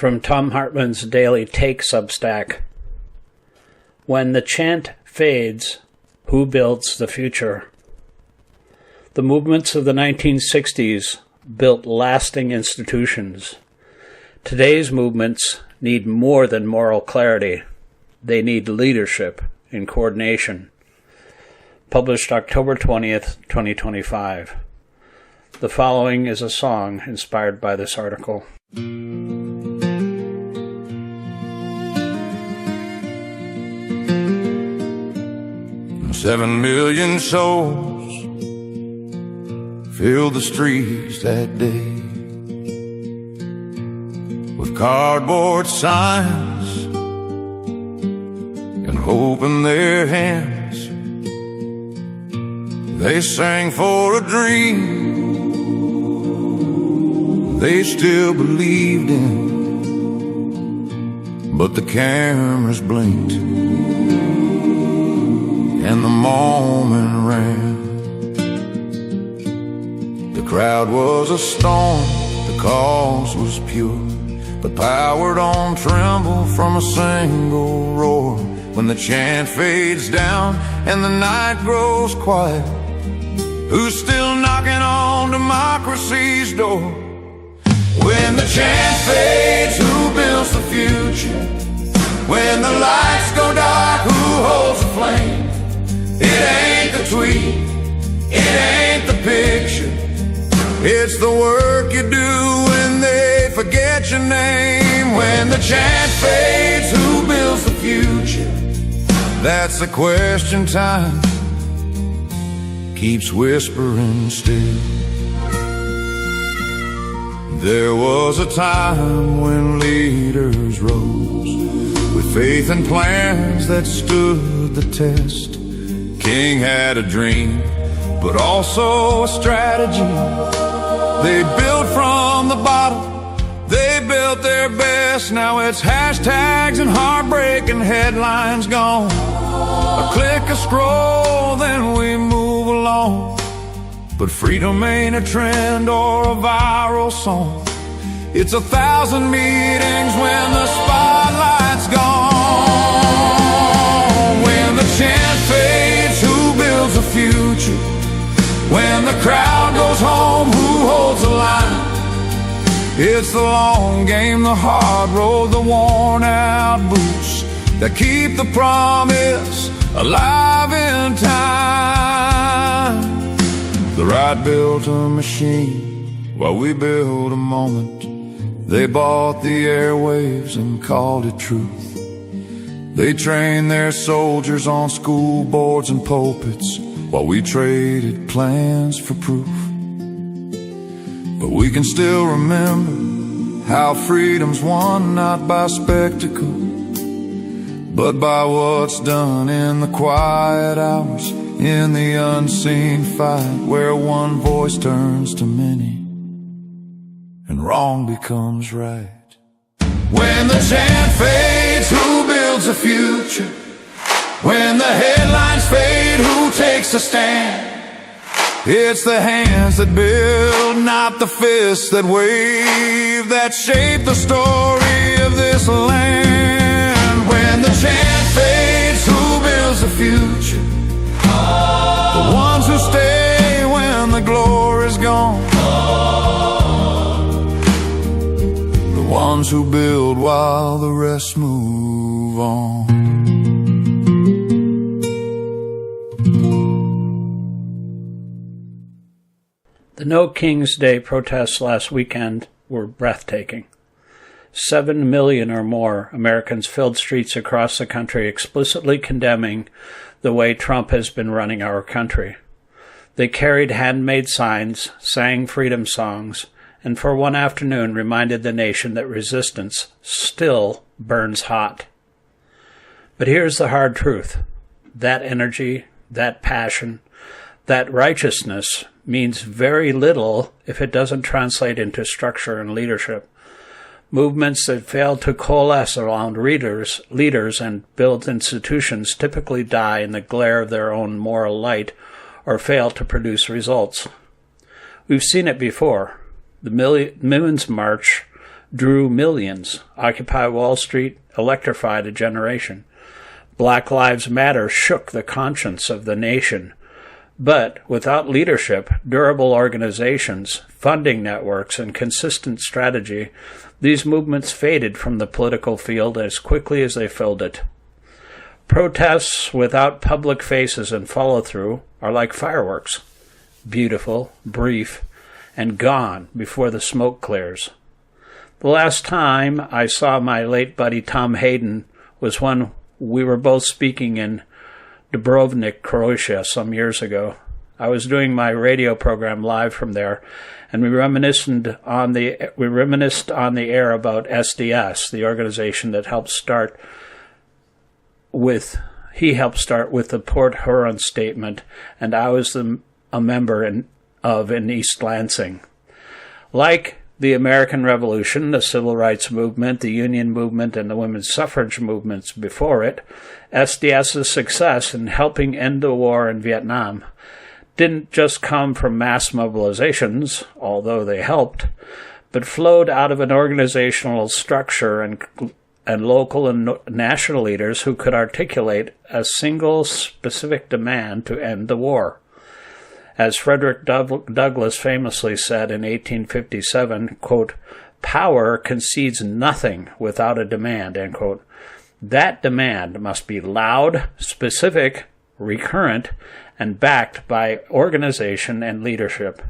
From Thom Hartmann's Daily Take Substack. When the chant fades, who builds the future? The movements of the 1960s built lasting institutions. Today's movements need more than moral clarity. They need leadership and coordination. Published October 20th, 2025. The following is a song inspired by this article. 7 million souls filled the streets that day with cardboard signs and hope in their hands. They sang for a dream they still believed in, but the cameras blinked and the moment ran. The crowd was a storm, the cause was pure, but powered on tremble from a single roar. When the chant fades down and the night grows quiet, who's still knocking on democracy's door? When the chant fades, who builds the future? When the lights go dark, who holds the flame? It ain't the tweet, it ain't the picture, it's the work you do when they forget your name. When the chant fades, who builds the future? That's the question time keeps whispering still. There was a time when leaders rose with faith and plans that stood the test. King had a dream, but also a strategy. They built from the bottom, they built their best. Now it's hashtags and heartbreak and headlines gone. A click, a scroll, then we move along. But freedom ain't a trend or a viral song. It's 1,000 meetings when the spotlight's gone. When the chant fades, who builds a future? When the crowd goes home, who holds the line? It's the long game, the hard road, the worn out boots that keep the promise alive in time. The right built a machine while we build a moment. They bought the airwaves and called it truth. They trained their soldiers on school boards and pulpits while we traded plans for proof. But we can still remember how freedom's won not by spectacle, but by what's done in the quiet hours, in the unseen fight, where one voice turns to many and wrong becomes right. When the chant fades, who builds a future? When the headlines fade, who takes a stand? It's the hands that build, not the fists that wave, that shape the story of this land. When the chant fades, who builds the future? The ones who stay when the glory's gone. The ones who build while the rest move on. The No King's Day protests last weekend were breathtaking. 7 million or more Americans filled streets across the country explicitly condemning the way Trump has been running our country. They carried handmade signs, sang freedom songs, and for one afternoon reminded the nation that resistance still burns hot. But here's the hard truth. That energy, that passion, that righteousness means very little if it doesn't translate into structure and leadership. Movements that fail to coalesce around leaders and build institutions typically die in the glare of their own moral light or fail to produce results. We've seen it before. The Women's March drew millions. Occupy Wall Street electrified a generation. Black Lives Matter shook the conscience of the nation. But without leadership, durable organizations, funding networks, and consistent strategy, these movements faded from the political field as quickly as they filled it. Protests without public faces and follow-through are like fireworks. Beautiful, brief, and gone before the smoke clears. The last time I saw my late buddy Tom Hayden was when we were both speaking in Dubrovnik, Croatia, some years ago. I was doing my radio program live from there, and we reminisced on the air about SDS, the organization that helped start with the Port Huron Statement, and I was a member in East Lansing. Like the American Revolution, the Civil Rights Movement, the Union Movement, and the women's suffrage movements before it, SDS's success in helping end the war in Vietnam didn't just come from mass mobilizations, although they helped, but flowed out of an organizational structure and local and national leaders who could articulate a single specific demand to end the war. As Frederick Douglass famously said in 1857, quote, "Power concedes nothing without a demand," end quote. That demand must be loud, specific, recurrent, and backed by organization and leadership.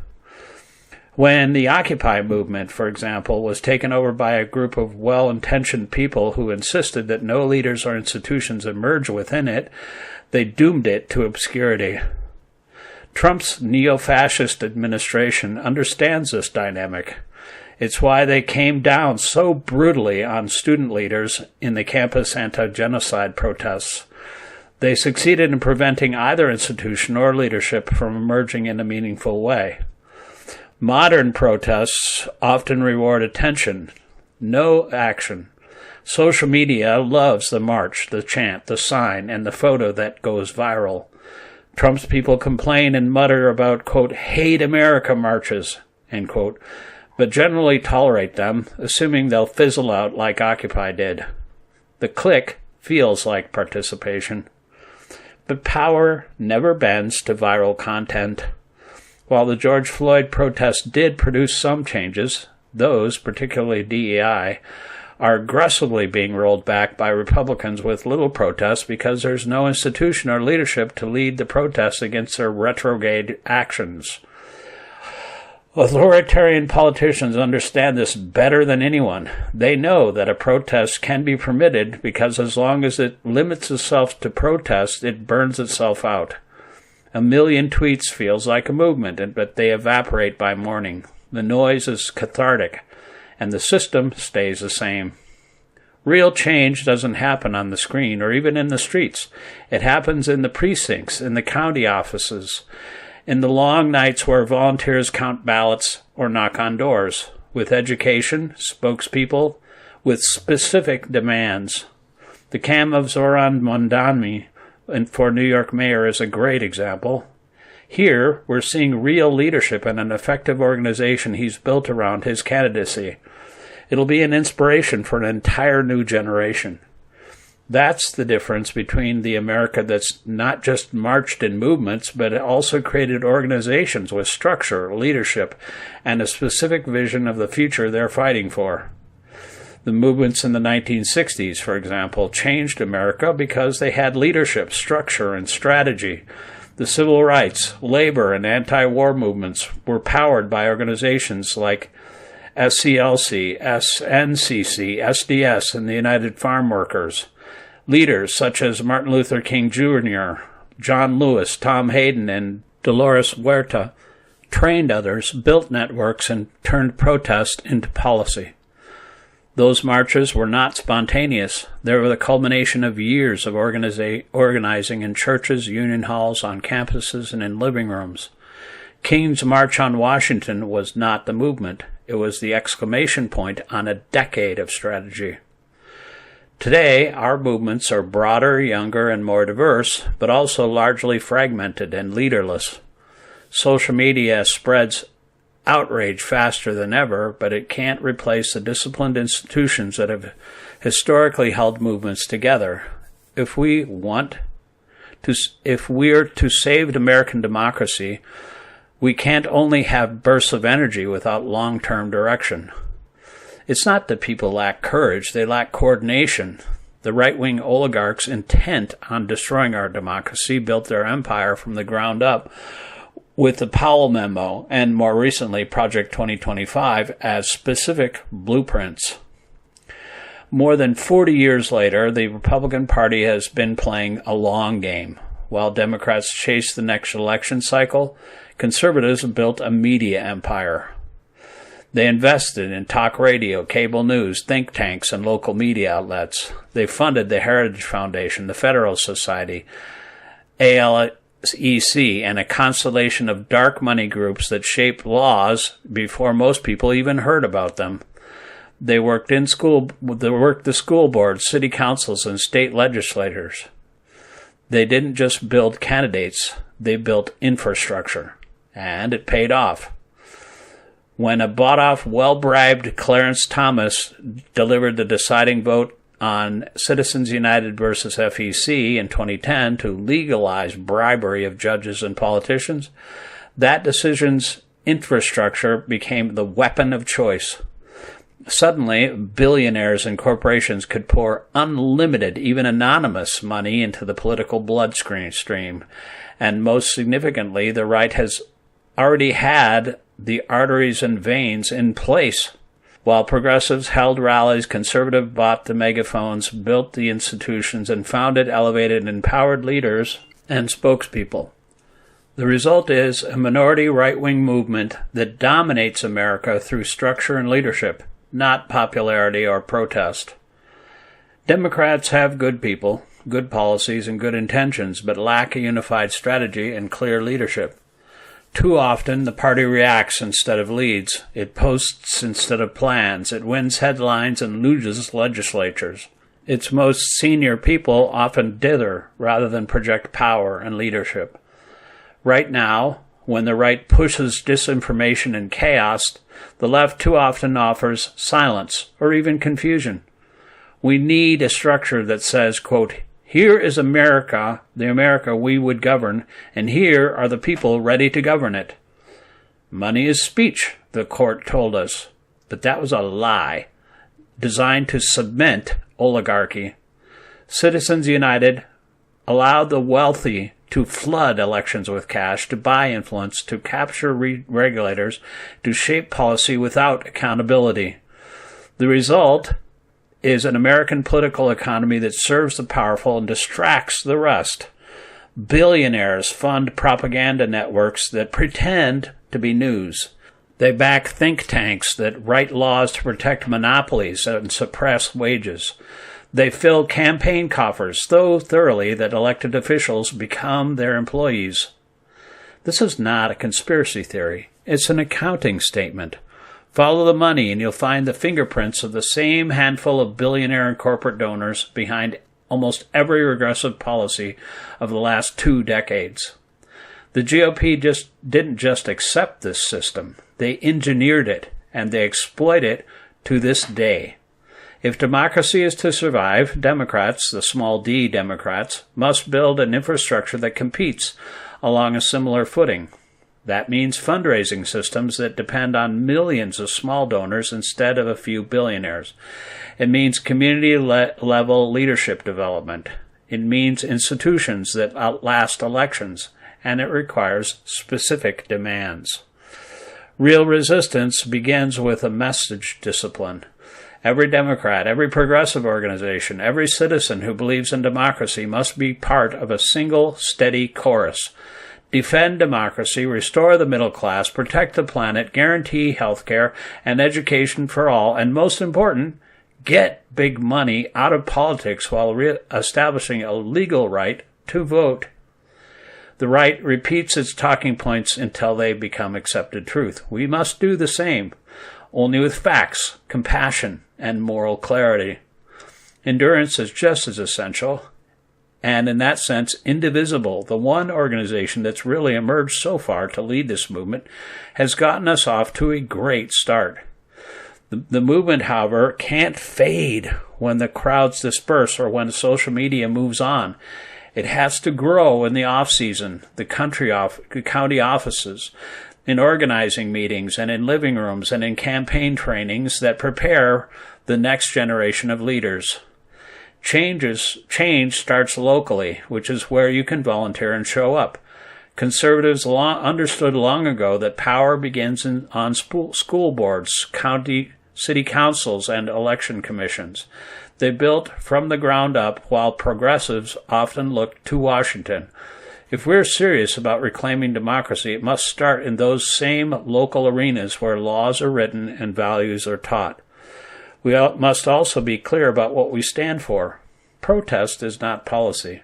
When the Occupy movement, for example, was taken over by a group of well-intentioned people who insisted that no leaders or institutions emerge within it, they doomed it to obscurity. Trump's neo-fascist administration understands this dynamic. It's why they came down so brutally on student leaders in the campus anti-genocide protests. They succeeded in preventing either institution or leadership from emerging in a meaningful way. Modern protests often reward attention, no action. Social media loves the march, the chant, the sign, and the photo that goes viral. Trump's people complain and mutter about, quote, "hate America marches," end quote, but generally tolerate them, assuming they'll fizzle out like Occupy did. The click feels like participation. But power never bends to viral content. While the George Floyd protests did produce some changes, those, particularly DEI, are aggressively being rolled back by Republicans with little protest because there's no institution or leadership to lead the protests against their retrograde actions. Authoritarian politicians understand this better than anyone. They know that a protest can be permitted because as long as it limits itself to protest, it burns itself out. 1 million tweets feels like a movement, but they evaporate by morning. The noise is cathartic, and the system stays the same. Real change doesn't happen on the screen or even in the streets. It happens in the precincts, in the county offices, in the long nights where volunteers count ballots or knock on doors, with education, spokespeople, with specific demands. The cam of Zoran Mondani for New York mayor is a great example. Here, we're seeing real leadership and an effective organization he's built around his candidacy. It'll be an inspiration for an entire new generation. That's the difference between the America that's not just marched in movements, but also created organizations with structure, leadership, and a specific vision of the future they're fighting for. The movements in the 1960s, for example, changed America because they had leadership, structure, and strategy. The civil rights, labor, and anti-war movements were powered by organizations like SCLC, SNCC, SDS, and the United Farm Workers. Leaders such as Martin Luther King Jr., John Lewis, Tom Hayden, and Dolores Huerta trained others, built networks, and turned protest into policy. Those marches were not spontaneous. They were the culmination of years of organizing in churches, union halls, on campuses, and in living rooms. King's March on Washington was not the movement. It was the exclamation point on a decade of strategy. Today, our movements are broader, younger, and more diverse, but also largely fragmented and leaderless. Social media spreads outrage faster than ever, but it can't replace the disciplined institutions that have historically held movements together. If we're to save American democracy, we can't only have bursts of energy without long-term direction. It's not that people lack courage, they lack coordination. The right-wing oligarchs intent on destroying our democracy built their empire from the ground up with the Powell Memo and, more recently, Project 2025 as specific blueprints. More than 40 years later, the Republican Party has been playing a long game. While Democrats chase the next election cycle, conservatives built a media empire. They invested in talk radio, cable news, think tanks, and local media outlets. They funded the Heritage Foundation, the Federalist Society, ALEC, and a constellation of dark money groups that shaped laws before most people even heard about them. They worked the school boards, city councils, and state legislators. They didn't just build candidates, they built infrastructure. And it paid off. When a bought-off, well-bribed Clarence Thomas delivered the deciding vote on Citizens United versus FEC in 2010 to legalize bribery of judges and politicians, that decision's infrastructure became the weapon of choice. Suddenly, billionaires and corporations could pour unlimited, even anonymous money into the political bloodstream. And most significantly, the right has already had the arteries and veins in place. While progressives held rallies, conservatives bought the megaphones, built the institutions, and founded, elevated, and empowered leaders and spokespeople. The result is a minority right-wing movement that dominates America through structure and leadership, not popularity or protest. Democrats have good people, good policies, and good intentions, but lack a unified strategy and clear leadership. Too often, the party reacts instead of leads. It posts instead of plans. It wins headlines and loses legislatures. Its most senior people often dither rather than project power and leadership. Right now, when the right pushes disinformation and chaos, the left too often offers silence or even confusion. We need a structure that says, quote, "Here is America, the America we would govern, and here are the people ready to govern it." Money is speech, the court told us, but that was a lie, designed to cement oligarchy. Citizens United allowed the wealthy to flood elections with cash, to buy influence, to capture regulators, to shape policy without accountability. The result is an American political economy that serves the powerful and distracts the rest. Billionaires fund propaganda networks that pretend to be news. They back think tanks that write laws to protect monopolies and suppress wages. They fill campaign coffers so thoroughly that elected officials become their employees. This is not a conspiracy theory. It's an accounting statement. Follow the money and you'll find the fingerprints of the same handful of billionaire and corporate donors behind almost every regressive policy of the last 2 decades. The GOP didn't just accept this system. They engineered it, and they exploit it to this day. If democracy is to survive, Democrats, the small d Democrats, must build an infrastructure that competes along a similar footing. That means fundraising systems that depend on millions of small donors instead of a few billionaires. It means community-level leadership development. It means institutions that outlast elections, and it requires specific demands. Real resistance begins with a message discipline. Every Democrat, every progressive organization, every citizen who believes in democracy must be part of a single, steady chorus. Defend democracy, restore the middle class, protect the planet, guarantee health care and education for all, and most important, get big money out of politics while establishing a legal right to vote. The right repeats its talking points until they become accepted truth. We must do the same, only with facts, compassion, and moral clarity. Endurance is just as essential. and in that sense, indivisible, the one organization that's really emerged so far to lead this movement, has gotten us off to a great start. The movement, however, can't fade when the crowds disperse or when social media moves on. It has to grow in the off-season, the county offices, in organizing meetings and in living rooms and in campaign trainings that prepare the next generation of leaders. Change starts locally, which is where you can volunteer and show up. Conservatives understood long ago that power begins on school boards, city councils, and election commissions. They built from the ground up, while progressives often looked to Washington. If we're serious about reclaiming democracy, it must start in those same local arenas where laws are written and values are taught. We must also be clear about what we stand for. Protest is not policy.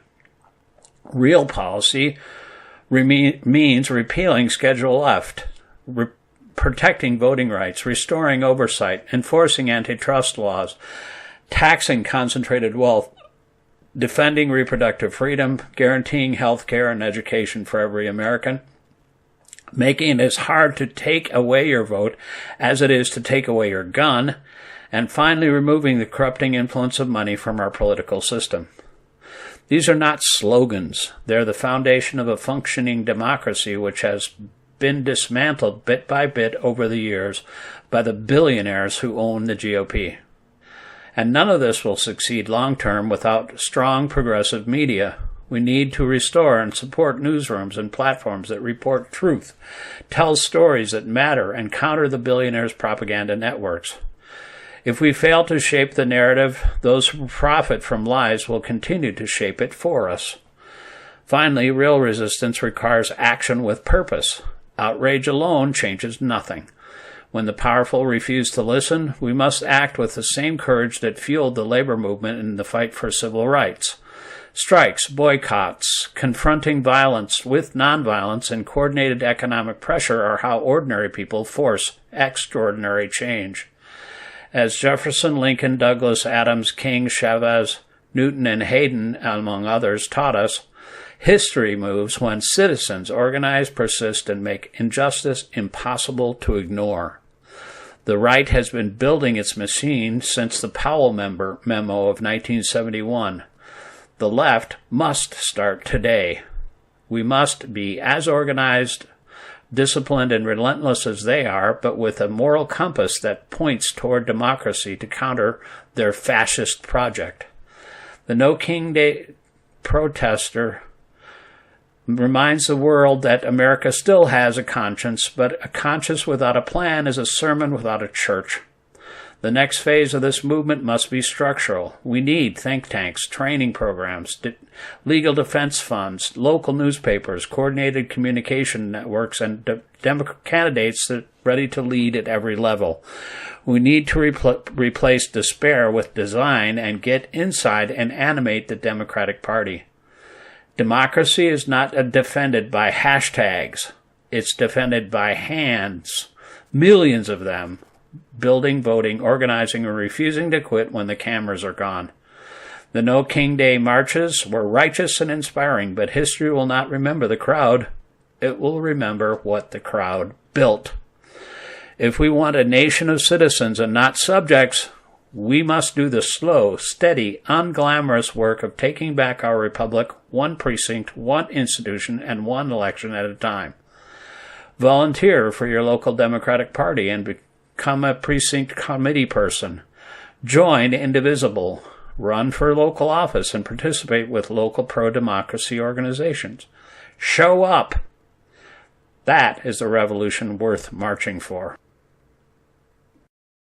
Real policy means repealing Schedule F, protecting voting rights, restoring oversight, enforcing antitrust laws, taxing concentrated wealth, defending reproductive freedom, guaranteeing health care and education for every American, making it as hard to take away your vote as it is to take away your gun, and finally removing the corrupting influence of money from our political system. These are not slogans. They're the foundation of a functioning democracy which has been dismantled bit by bit over the years by the billionaires who own the GOP. And none of this will succeed long-term without strong progressive media. We need to restore and support newsrooms and platforms that report truth, tell stories that matter, and counter the billionaires' propaganda networks. If we fail to shape the narrative, those who profit from lies will continue to shape it for us. Finally, real resistance requires action with purpose. Outrage alone changes nothing. When the powerful refuse to listen, we must act with the same courage that fueled the labor movement in the fight for civil rights. Strikes, boycotts, confronting violence with nonviolence, and coordinated economic pressure are how ordinary people force extraordinary change. As Jefferson, Lincoln, Douglas, Adams, King, Chavez, Newton, and Hayden, among others, taught us, history moves when citizens organize, persist, and make injustice impossible to ignore. The right has been building its machine since the Powell memo of 1971. The left must start today. We must be as organized, disciplined, and relentless as they are, but with a moral compass that points toward democracy to counter their fascist project. The No King Day protester reminds the world that America still has a conscience, but a conscience without a plan is a sermon without a church. The next phase of this movement must be structural. We need think tanks, training programs, legal defense funds, local newspapers, coordinated communication networks, and candidates that are ready to lead at every level. We need to replace despair with design and get inside and animate the Democratic Party. Democracy is not defended by hashtags. It's defended by hands, millions of them, building, voting, organizing, and refusing to quit when the cameras are gone. The No King Day marches were righteous and inspiring, but history will not remember the crowd. It will remember what the crowd built. If we want a nation of citizens and not subjects, we must do the slow, steady, unglamorous work of taking back our republic, one precinct, one institution, and one election at a time. Volunteer for your local Democratic Party and become a precinct committee person. Join Indivisible. Run for local office and participate with local pro-democracy organizations. Show up. That is the revolution worth marching for.